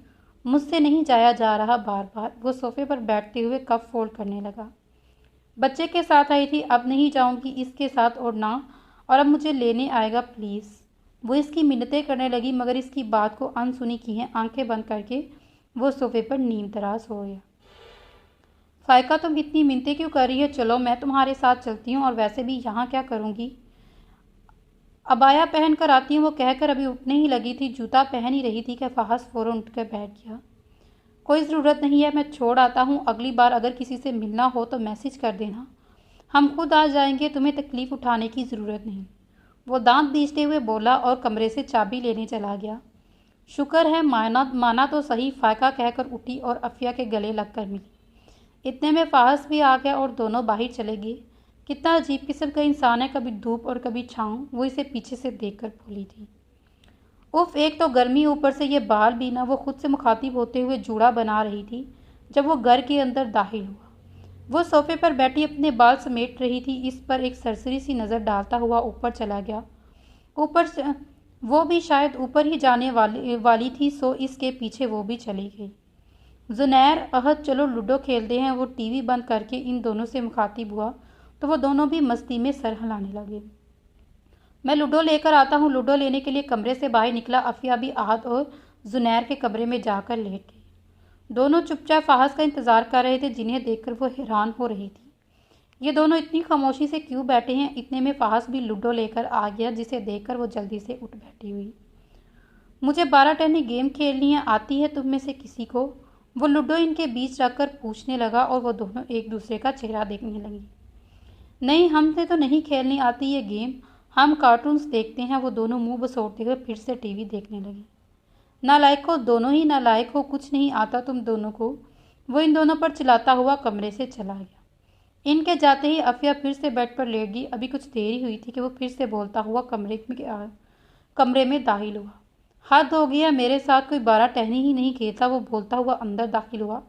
मुझसे नहीं जाया जा रहा बार बार। वो सोफे पर बैठते हुए कप फोल्ड करने लगा। बच्चे के साथ आई थी, अब नहीं जाऊंगी इसके साथ। और अब मुझे लेने आएगा प्लीज़। वो इसकी मिन्नतें करने लगी, मगर इसकी बात को अनसुनी की हैं आंखें बंद करके वो सोफे पर नीम तराज हो गया। फ़ाइका, तुम इतनी मिन्नतें क्यों कर रही हो? चलो मैं तुम्हारे साथ चलती हूँ। और वैसे भी यहाँ क्या करूँगी? अबाया पहन कर आती हूँ। वो कहकर अभी उठने ही लगी थी, जूता पहन ही रही थी कि फ़ाहस फ़ौरन उठकर बैठ गया। कोई ज़रूरत नहीं है, मैं छोड़ आता हूँ। अगली बार अगर किसी से मिलना हो तो मैसेज कर देना, हम खुद आ जाएंगे। तुम्हें तकलीफ़ उठाने की ज़रूरत नहीं। वो दांत बीचते हुए बोला और कमरे से चाबी लेने चला गया। शुक्र है माना तो सही, फ़ाइका कहकर उठी और अफिया के गले लगकर मिली। इतने में फ़ाहस भी आ गया और दोनों बाहर चले गए। कितना अजीब किस्म का इंसान है, कभी धूप और कभी छाँव। वो इसे पीछे से देखकर बोली थी। उफ, एक तो गर्मी, ऊपर से ये बाल भी ना। वो खुद से मुखातिब होते हुए जूड़ा बना रही थी जब वो घर के अंदर दाखिल हुआ। वो सोफे पर बैठी अपने बाल समेट रही थी। इस पर एक सरसरी सी नज़र डालता हुआ ऊपर चला गया। ऊपर से वो भी शायद ऊपर ही जाने वाली थी, सो इसके पीछे वो भी चली गई। जुनैर, अहद, चलो लूडो खेलते हैं। वो टीवी बंद करके इन दोनों से मुखातिब हुआ तो वो दोनों भी मस्ती में सर हिलाने लगे। मैं लूडो लेकर आता हूँ। लूडो लेने के लिए कमरे से बाहर निकला। अफिया भी आहद और जुनैर के कमरे में जाकर लेट गई। दोनों चुपचाप फ़ाहस का इंतज़ार कर रहे थे, जिन्हें देखकर वो हैरान हो रही थी। ये दोनों इतनी खामोशी से क्यों बैठे हैं? इतने में फ़ाहस भी लूडो लेकर आ गया, जिसे देखकर वो जल्दी से उठ बैठी हुई। मुझे 12 टहनी गेम खेलनी है, आती है तुम में से किसी को? वो लूडो इनके बीच रखकर पूछने लगा और वो दोनों एक दूसरे का चेहरा देखने लगी। नहीं, हमसे तो नहीं खेलनी आती ये गेम, हम कार्टून्स देखते हैं। वो दोनों मुंह बसोड़ते हुए फिर से टीवी देखने लगे। नालायक हो, दोनों ही नालायक हो, कुछ नहीं आता तुम दोनों को। वो इन दोनों पर चिल्लाता हुआ कमरे से चला गया। इनके जाते ही अफिया फिर से बेड पर लेट गई। अभी कुछ देर ही हुई थी कि वो फिर से बोलता हुआ कमरे में दाखिल हुआ। हद हो गया, मेरे साथ कोई 12 टहनी ही नहीं खेलता। वो बोलता हुआ अंदर दाखिल हुआ।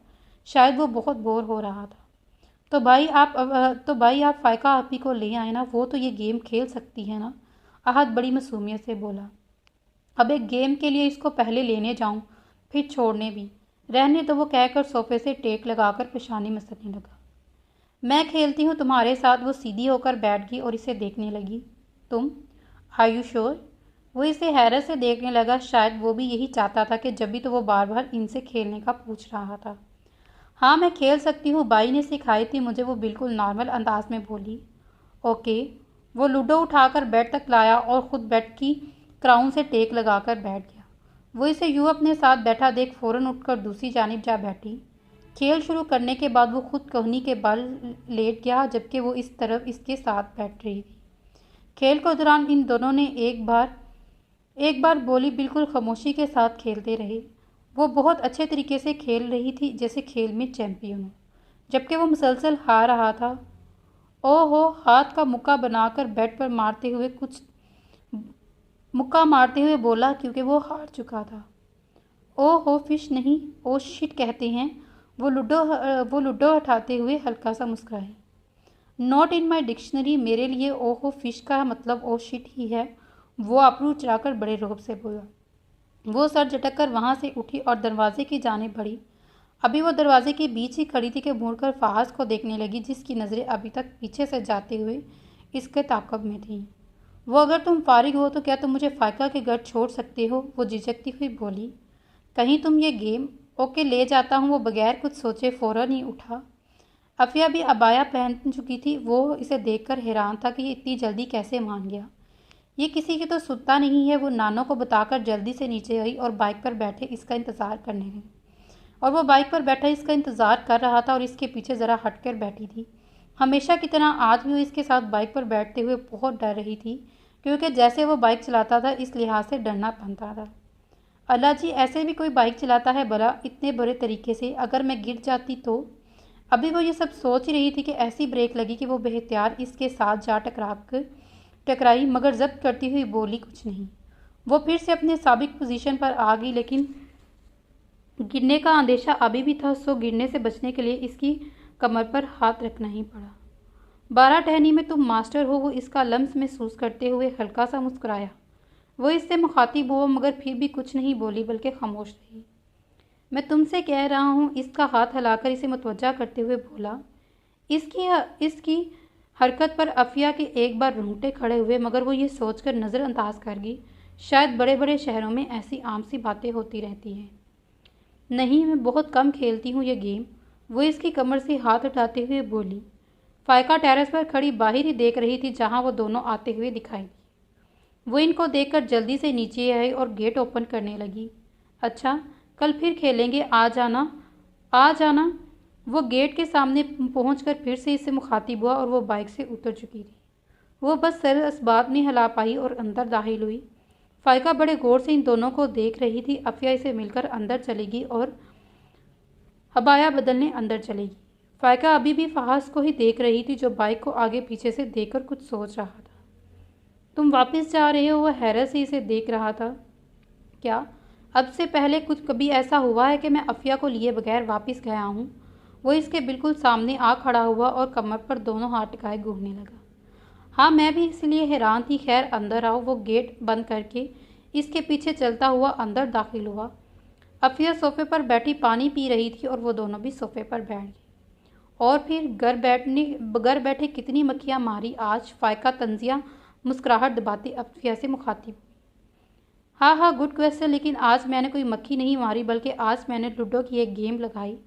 शायद वो बहुत बोर हो रहा था। तो भाई आप फ़ाइका आपी को ले आए ना, वो तो ये गेम खेल सकती है ना। अहद बड़ी मासूमियत से बोला। अब एक गेम के लिए इसको पहले लेने जाऊं, फिर छोड़ने भी। रहने तो, वो कहकर सोफे से टेक लगाकर पेशानी मसलने लगा। मैं खेलती हूँ तुम्हारे साथ। वो सीधी होकर बैठ गई और इसे देखने लगी। तुम? Are you sure? वो इसे हैरत से देखने लगा। शायद वो भी यही चाहता था कि जब भी तो वो बार बार इनसे खेलने का पूछ रहा था। हाँ मैं खेल सकती हूँ, बाई ने सिखाई थी मुझे। वो बिल्कुल नॉर्मल अंदाज में बोली। ओके। वो लूडो उठाकर बेड तक लाया और ख़ुद बेड की क्राउन से टेक लगाकर बैठ गया। वो इसे यूँ अपने साथ बैठा देख फ़ौरन उठकर दूसरी जानिब जा बैठी। खेल शुरू करने के बाद वो खुद कोहनी के बल लेट गया, जबकि वो इस तरफ इसके साथ बैठ रही थी। खेल के दौरान इन दोनों ने एक बार बोली बिल्कुल खामोशी के साथ खेलते रहे। वो बहुत अच्छे तरीके से खेल रही थी, जैसे खेल में चैंपियन हो, जबकि वो मुसलसल हार रहा था। ओहो, हाथ का मुक्का बनाकर बेड पर मुक्का मारते हुए बोला, क्योंकि वो हार चुका था। ओहो, फिश नहीं, ओ शिट कहते हैं। वो लूडो हटाते हुए हल्का सा मुस्कुराए। नॉट इन माई डिक्शनरी, मेरे लिए ओहो फिश का मतलब ओ शिट ही है। वो आबरू चढ़ाकर बड़े रोब से बोला। वो सर झटक कर वहाँ से उठी और दरवाजे की जाने बढ़ी। अभी वो दरवाजे के बीच ही खड़ी थी कि मुड़कर फहाज को देखने लगी, जिसकी नज़रें अभी तक पीछे से जाते हुए इसके ताक़ब में थीं। वो, अगर तुम फारिग हो तो क्या तुम मुझे फायका के घर छोड़ सकते हो? वो झिझकती हुई बोली। कहीं तुम ये गेम? ओके, ले जाता हूँ। वो बगैर कुछ सोचे फ़ौरन ही उठा। अफिया भी अबाया पहन चुकी थी। वो इसे देखकर हैरान था कि ये इतनी जल्दी कैसे मान गया। ये किसी की तो सुनता नहीं है। वो नानो को बताकर जल्दी से नीचे आई और बाइक पर बैठे इसका इंतज़ार करने लगी। और वो बाइक पर बैठा इसका इंतज़ार कर रहा था और इसके पीछे ज़रा हटकर बैठी थी। हमेशा की तरह आज भी वो इसके साथ बाइक पर बैठते हुए बहुत डर रही थी, क्योंकि जैसे वो बाइक चलाता था इस लिहाज से डरना बनता था। अल्लाह जी, ऐसे भी कोई बाइक चलाता है भला, इतने बुरे तरीके से? अगर मैं गिर जाती तो? अभी वो ये सब सोच ही रही थी कि ऐसी ब्रेक लगी कि वो बेहतियात इसके साथ जा टकराई, मगर जब्त करती हुई बोली कुछ नहीं। वो फिर से अपने साबिक पोजीशन पर आ गई, लेकिन गिरने का अंदेशा अभी भी था। सो गिरने से बचने के लिए इसकी कमर पर हाथ रखना ही पड़ा। 12 टहनी में तुम मास्टर हो, वो इसका लम्स महसूस करते हुए हल्का सा मुस्कुराया। वो इससे मुखातिब हुआ, मगर फिर भी कुछ नहीं बोली, बल्कि खामोश रही। मैं तुमसे कह रहा हूँ, इसका हाथ हिलाकर इसे मुतवज्जा करते हुए बोला। इसकी हरकत पर अफिया के एक बार रोंगटे खड़े हुए, मगर वो ये सोचकर नज़रअंदाज कर गई, शायद बड़े बड़े शहरों में ऐसी आम सी बातें होती रहती हैं। नहीं, मैं बहुत कम खेलती हूँ ये गेम। वो इसकी कमर से हाथ उठाते हुए बोली। फायका टेरेस पर खड़ी बाहर ही देख रही थी, जहाँ वो दोनों आते हुए दिखाई दी। वो इनको देखकर जल्दी से नीचे आई और गेट ओपन करने लगी। अच्छा, कल फिर खेलेंगे, आ जाना, आ जाना। वो गेट के सामने पहुंचकर फिर से इससे मुखातिब हुआ और वो बाइक से उतर चुकी थी। वो बस सर इस बात में हिला पाई और अंदर दाखिल हुई। फायका बड़े गौर से इन दोनों को देख रही थी। अफिया इसे मिलकर अंदर चलेगी और हबाया बदलने अंदर चलेगी। फायका अभी भी फहाज को ही देख रही थी, जो बाइक को आगे पीछे से देखकर कुछ सोच रहा था। तुम वापस जा रहे हो? वह हैरत से इसे देख रहा था। क्या अब से पहले कुछ कभी ऐसा हुआ है कि मैं अफिया को लिए बगैर वापस गया हूँ? वो इसके बिल्कुल सामने आ खड़ा हुआ और कमर पर दोनों हाथ टिकाए घूमने लगा। हाँ, मैं भी इसलिए हैरान थी। खैर, अंदर आओ। वो गेट बंद करके इसके पीछे चलता हुआ अंदर दाखिल हुआ। अफिया सोफे पर बैठी पानी पी रही थी और वो दोनों भी सोफे पर बैठ गए। और फिर घर बैठे कितनी मक्खियाँ मारी आज? फायका तंजिया मुस्कुराहट दबाती अफिया से मुखातिब। हाँ हाँ, गुड क्वेश्चन, लेकिन आज मैंने कोई मक्खी नहीं मारी, बल्कि आज मैंने लूडो की एक गेम लगाई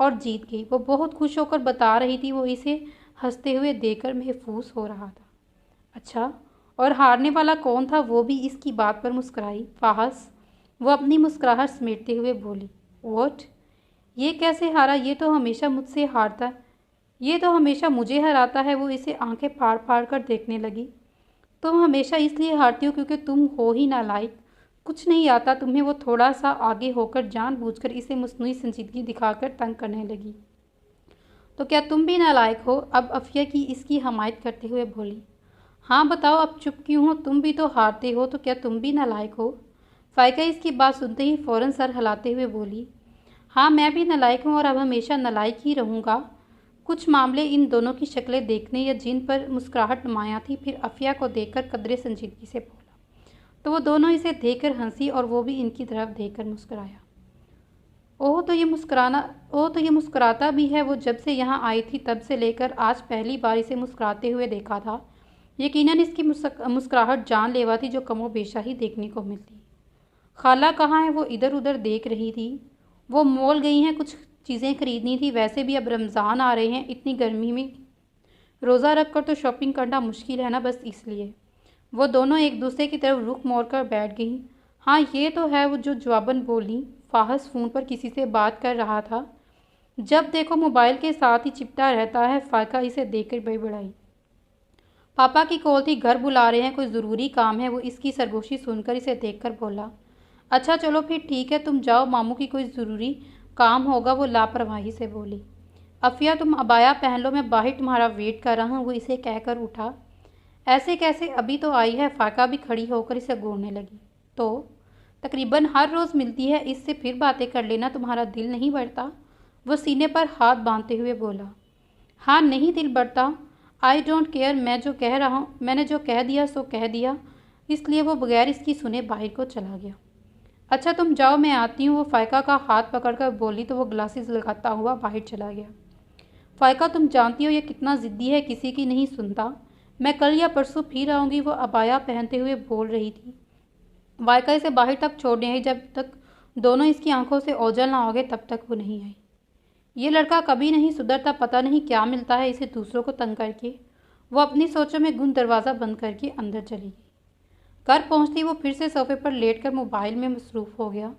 और जीत गई। वो बहुत खुश होकर बता रही थी। वो इसे हंसते हुए देखकर महफूज हो रहा था। अच्छा, और हारने वाला कौन था? वो भी इसकी बात पर मुस्कुराई। फाहस, वो अपनी मुस्कुराहट समेटते हुए बोली। व्हाट? ये कैसे हारा? ये तो हमेशा मुझे हराता है। वो इसे आंखें फाड़ फाड़ कर देखने लगी। तुम हमेशा इसलिए हारती हो क्योंकि तुम हो ही नालायक, कुछ नहीं आता तुम्हें। वो थोड़ा सा आगे होकर जानबूझकर इसे मस्नूई संजीदगी दिखाकर तंग करने लगी। तो क्या तुम भी नालायक हो? अब अफिया की इसकी हमायत करते हुए बोली। हाँ बताओ, अब चुप क्यों हो? तुम भी तो हारते हो, तो क्या तुम भी नालायक हो? फायका इसकी बात सुनते ही फ़ौरन सर हिलाते हुए बोली। हाँ, मैं भी नालायक हूँ और अब हमेशा नालायक ही रहूँगा। कुछ मामले इन दोनों की शक्लें देखने या जिन पर मुस्कुराहट नुमायाँ थी। फिर अफिया को देखकर कदरे संजीदगी से बोला, तो वो दोनों इसे देखकर हंसी और वो भी इनकी तरफ देखकर मुस्कुराया। ओह, तो ये मुस्कुराता भी है। वो जब से यहाँ आई थी तब से लेकर आज पहली बार इसे मुस्कुराते हुए देखा था। यकीनन इसकी मुस्कुराहट जानलेवा थी, जो कमोबेशा ही देखने को मिलती। खाला कहाँ है? वो इधर उधर देख रही थी। वो मॉल गई हैं, कुछ चीज़ें खरीदनी थी। वैसे भी अब रमज़ान आ रहे हैं, इतनी गर्मी में रोज़ा रख कर तो शॉपिंग करना मुश्किल है ना, बस इसलिए। वो दोनों एक दूसरे की तरफ रुख मोड़ कर बैठ गईं। हाँ, ये तो है, वो जो जवाबन बोली। फाहस फ़ोन पर किसी से बात कर रहा था। जब देखो मोबाइल के साथ ही चिपटा रहता है। फायका इसे देखकर बड़बड़ाई। पापा की कॉल थी, घर बुला रहे हैं, कोई ज़रूरी काम है। वो इसकी सरगोशी सुनकर इसे देखकर बोला, अच्छा चलो फिर ठीक है, तुम जाओ, मामू की कोई ज़रूरी काम होगा। वो लापरवाही से बोली। अफिया तुम अबाया पहन लो, मैं बाहर तुम्हारा वेट कर रहा हूँ। वो इसे कहकर उठा। ऐसे कैसे, अभी तो आई है। फाका भी खड़ी होकर इसे घूरने लगी। तो तकरीबन हर रोज़ मिलती है, इससे फिर बातें कर लेना, तुम्हारा दिल नहीं बढ़ता? वो सीने पर हाथ बांधते हुए बोला। हाँ नहीं दिल बढ़ता, आई डोंट केयर। मैंने जो कह दिया सो कह दिया। इसलिए वो बगैर इसकी सुने बाहर को चला गया। अच्छा तुम जाओ, मैं आती हूँ। वो फ़ायका का हाथ पकड़कर बोली तो वो ग्लासेस लगाता हुआ बाहर चला गया। फ़ायका तुम जानती हो ये कितना ज़िद्दी है, किसी की नहीं सुनता। मैं कल या परसों फिर आऊँगी। वो अबाया पहनते हुए बोल रही थी। फ़ायका इसे बाहर तक छोड़ने आई। जब तक दोनों इसकी आंखों से ओझल ना हो गए तब तक वो नहीं आई। ये लड़का कभी नहीं सुधरता, पता नहीं क्या मिलता है इसे दूसरों को तंग करके। वो अपनी सोचों में गुम दरवाज़ा बंद करके अंदर चली गई। घर पहुंचती वो फिर से सोफे पर लेटकर मोबाइल में मसरूफ़ हो गया।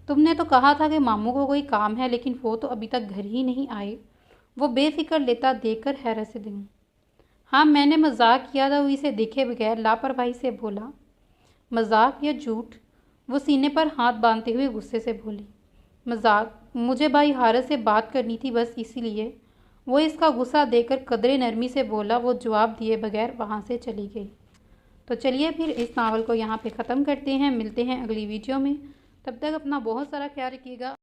तुमने तो कहा था कि मामू को कोई काम है, लेकिन वो तो अभी तक घर ही नहीं आए। वो बेफिक्र लेता देखकर हैरत से दूँ। हाँ मैंने मजाक किया था। वो इसे देखे बगैर लापरवाही से बोला। मजाक या झूठ? वो सीने पर हाथ बांधते हुए गुस्से से बोली। मजाक? मुझे भाई हारत से बात करनी थी, बस इसीलिए। वो इसका गुस्सा देखकर कदरे नरमी से बोला। वो जवाब दिए बगैर वहाँ से चली गई। तो चलिए फिर इस नावल को यहाँ पे ख़त्म करते हैं। मिलते हैं अगली वीडियो में। तब तक अपना बहुत सारा ख्याल रखिएगा।